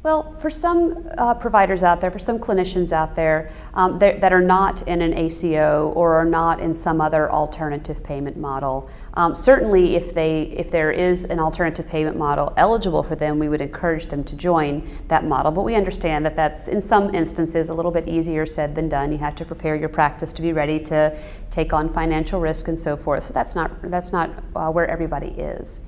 Well, for some providers out there, for some clinicians out there that are not in an ACO or are not in some other alternative payment model, certainly if there is an alternative payment model eligible for them, we would encourage them to join that model. But we understand that that's in some instances a little bit easier said than done. You have to prepare your practice to be ready to take on financial risk and so forth. So that's not where everybody is.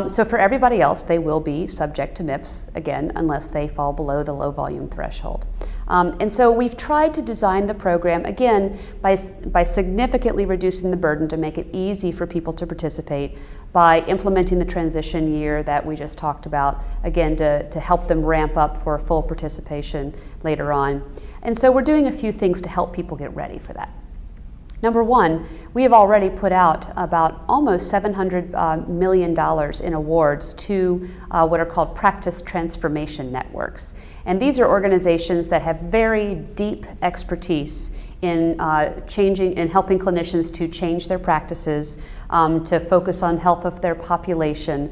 So for everybody else, they will be subject to MIPS, again, unless they fall below the low volume threshold. And so we've tried to design the program, again, by significantly reducing the burden to make it easy for people to participate, by implementing the transition year that we just talked about, again, to help them ramp up for full participation later on. And so we're doing a few things to help people get ready for that. Number one, we have already put out about almost $700 million in awards to what are called practice transformation networks. And these are organizations that have very deep expertise in helping clinicians to change their practices, to focus on health of their population,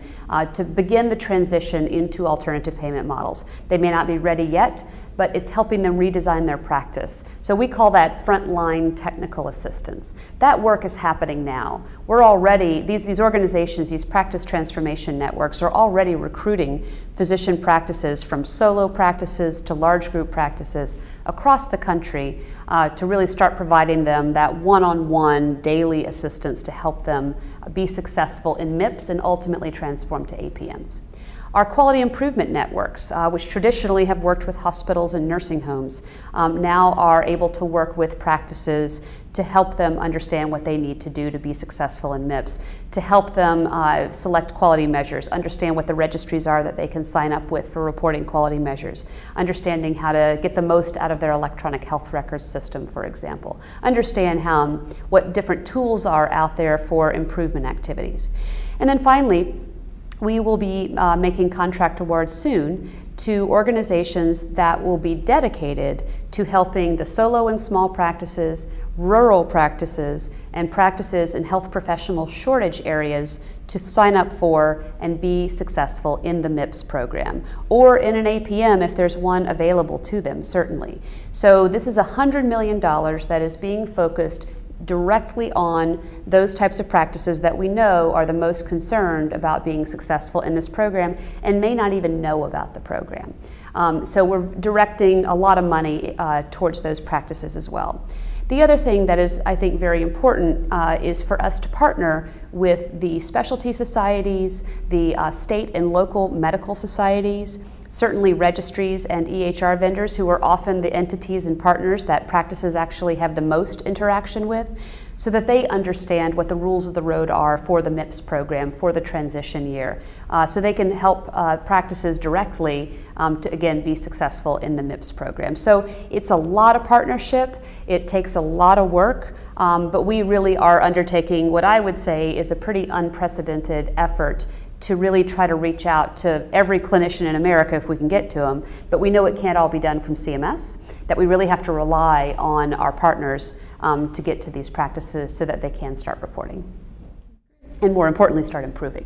to begin the transition into alternative payment models. They may not be ready yet, but it's helping them redesign their practice. So we call that frontline technical assistance. That work is happening now. We're already, these organizations, these practice transformation networks are already recruiting physician practices from solo practices to large group practices across the country to really start providing them that one-on-one daily assistance to help them be successful in MIPS and ultimately transform to APMs. Our quality improvement networks, which traditionally have worked with hospitals and nursing homes, now are able to work with practices to help them understand what they need to do to be successful in MIPS, to help them select quality measures, understand what the registries are that they can sign up with for reporting quality measures, understanding how to get the most out of their electronic health records system, for example, understand what different tools are out there for improvement activities. And then finally, we will be making contract awards soon to organizations that will be dedicated to helping the solo and small practices, rural practices, and practices in health professional shortage areas to sign up for and be successful in the MIPS program, or in an APM if there's one available to them, certainly. So this is $100 million that is being focused directly on those types of practices that we know are the most concerned about being successful in this program and may not even know about the program. So we're directing a lot of money towards those practices as well. The other thing that is, I think, very important is for us to partner with the specialty societies, the state and local medical societies, certainly registries and EHR vendors who are often the entities and partners that practices actually have the most interaction with, so that they understand what the rules of the road are for the MIPS program for the transition year, so they can help practices directly to again be successful in the MIPS program. So it's a lot of partnership, it takes a lot of work, but we really are undertaking what I would say is a pretty unprecedented effort to really try to reach out to every clinician in America if we can get to them. But we know it can't all be done from CMS, that we really have to rely on our partners to get to these practices so that they can start reporting. And more importantly, start improving.